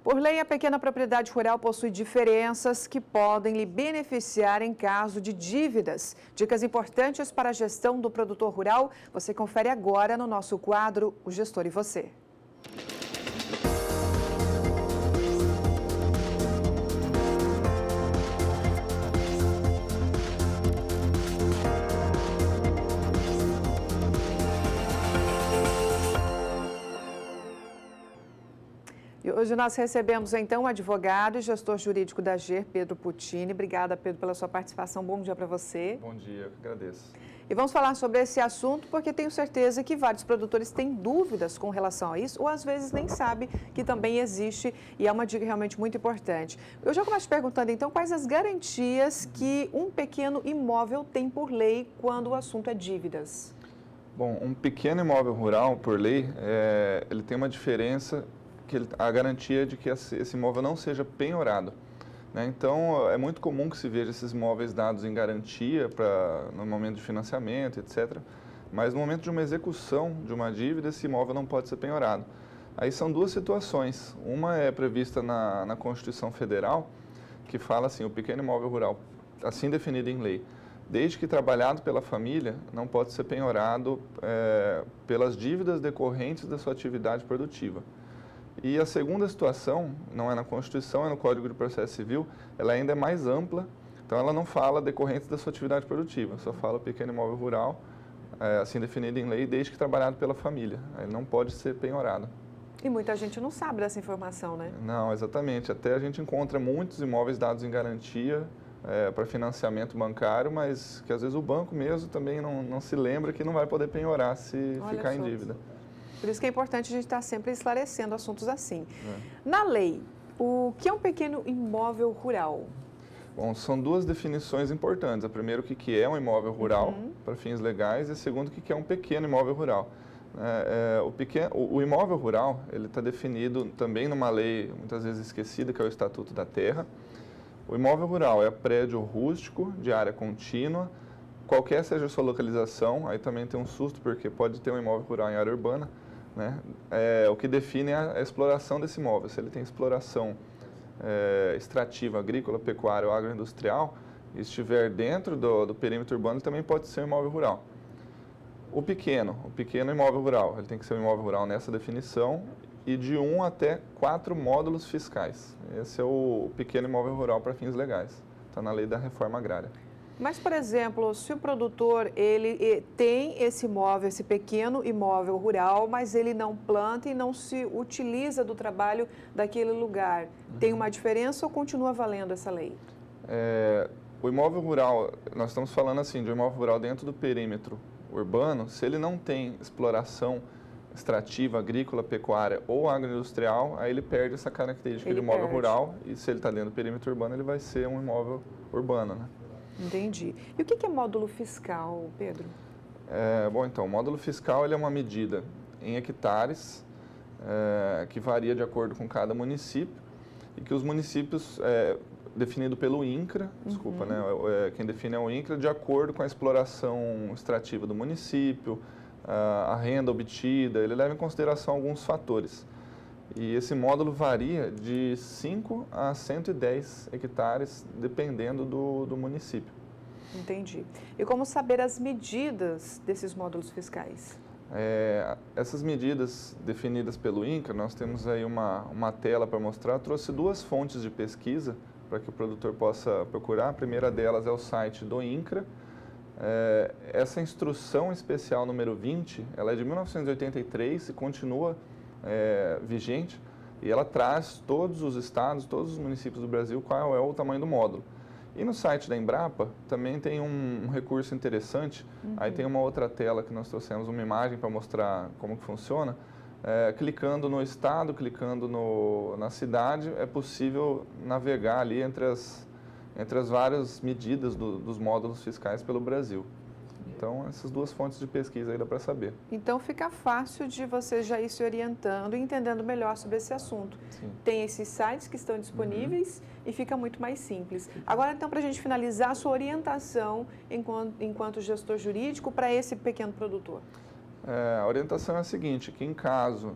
Por lei, a pequena propriedade rural possui diferenças que podem lhe beneficiar em caso de dívidas. Dicas importantes para a gestão do produtor rural, você confere agora no nosso quadro O Gestor e Você. E hoje nós recebemos então o advogado e gestor jurídico da AGER, Pedro Puccini. Obrigada, Pedro, pela sua participação. Bom dia para você. Bom dia, eu que agradeço. E vamos falar sobre esse assunto porque tenho certeza que vários produtores têm dúvidas com relação a isso ou às vezes nem sabem que também existe e é uma dica realmente muito importante. Eu já começo perguntando então quais as garantias que um pequeno imóvel tem por lei quando o assunto é dívidas. Bom, um pequeno imóvel rural, por lei, ele tem uma diferença, a garantia de que esse imóvel não seja penhorado. Então, é muito comum que se veja esses imóveis dados em garantia no momento de financiamento, etc. Mas no momento de uma execução de uma dívida, esse imóvel não pode ser penhorado. Aí são duas situações. Uma é prevista na Constituição Federal, que fala assim, o pequeno imóvel rural, assim definido em lei, desde que trabalhado pela família, não pode ser penhorado pelas dívidas decorrentes da sua atividade produtiva. E a segunda situação, não é na Constituição, é no Código de Processo Civil, ela ainda é mais ampla, então ela não fala decorrentes da sua atividade produtiva, só fala pequeno imóvel rural, assim definido em lei, desde que trabalhado pela família. Ele não pode ser penhorado. E muita gente não sabe dessa informação, né? Não, exatamente. Até a gente encontra muitos imóveis dados em garantia para financiamento bancário, mas que às vezes o banco mesmo também não se lembra que não vai poder penhorar se ficar em dívida. Por isso que é importante a gente estar sempre esclarecendo assuntos assim. Na lei, o que é um pequeno imóvel rural? Bom, são duas definições importantes. A primeira, o que é um imóvel rural, para fins legais, e a segunda, o que é um pequeno imóvel rural. O imóvel rural, ele está definido também numa lei, muitas vezes esquecida, que é o Estatuto da Terra. O imóvel rural é prédio rústico, de área contínua, qualquer seja a sua localização, aí também tem um susto, porque pode ter um imóvel rural em área urbana, né? O que define é a exploração desse imóvel. Se ele tem exploração extrativa, agrícola, pecuária ou agroindustrial, e estiver dentro do perímetro urbano, ele também pode ser um imóvel rural. O pequeno imóvel rural, ele tem que ser um imóvel rural nessa definição e de 1 até 4 módulos fiscais. Esse é o pequeno imóvel rural para fins legais. Está na lei da reforma agrária. Mas, por exemplo, se o produtor ele tem esse imóvel, esse pequeno imóvel rural, mas ele não planta e não se utiliza do trabalho daquele lugar, tem uma diferença ou continua valendo essa lei? O imóvel rural, nós estamos falando assim, de um imóvel rural dentro do perímetro urbano, se ele não tem exploração extrativa, agrícola, pecuária ou agroindustrial, aí ele perde essa característica de imóvel rural e se ele está dentro do perímetro urbano, ele vai ser um imóvel urbano, né? Entendi. E o que é módulo fiscal, Pedro? Bom, então, o módulo fiscal ele é uma medida em hectares que varia de acordo com cada município e que os municípios, definido pelo INCRA, desculpa, né, quem define é o INCRA, de acordo com a exploração extrativa do município, a renda obtida, ele leva em consideração alguns fatores. E esse módulo varia de 5 a 110 hectares, dependendo do município. Entendi. E como saber as medidas desses módulos fiscais? Essas medidas definidas pelo INCRA, nós temos aí uma tela para mostrar. Eu trouxe duas fontes de pesquisa para que o produtor possa procurar. A primeira delas é o site do INCRA. Essa instrução especial número 20, ela é de 1983 e continua vigente, e ela traz todos os estados, todos os municípios do Brasil, qual é o tamanho do módulo. E no site da Embrapa também tem um recurso interessante, aí tem uma outra tela que nós trouxemos, uma imagem para mostrar como que funciona. Clicando no estado, clicando na cidade, é possível navegar ali entre as várias medidas dos módulos fiscais pelo Brasil. Então, essas duas fontes de pesquisa aí dá para saber. Então, fica fácil de você já ir se orientando e entendendo melhor sobre esse assunto. Sim. Tem esses sites que estão disponíveis e fica muito mais simples. Agora, então, para a gente finalizar, a sua orientação enquanto gestor jurídico para esse pequeno produtor. A orientação é a seguinte, que em caso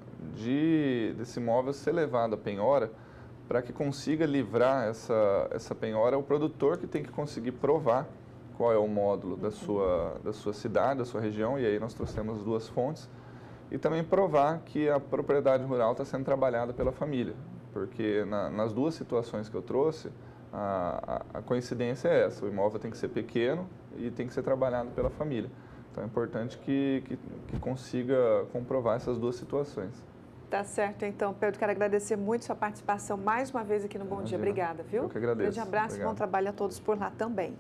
desse imóvel ser levado à penhora, para que consiga livrar essa penhora, é o produtor que tem que conseguir provar qual é o módulo da sua cidade, da sua região, e aí nós trouxemos 2 fontes, e também provar que a propriedade rural está sendo trabalhada pela família, porque nas 2 situações que eu trouxe, a coincidência é essa, o imóvel tem que ser pequeno e tem que ser trabalhado pela família. Então é importante que consiga comprovar essas 2 situações. Tá certo, então, Pedro, quero agradecer muito sua participação mais uma vez aqui no Bom Dia. Obrigada, viu? Eu que agradeço. Um grande abraço e bom Obrigado. trabalho a todos por lá também.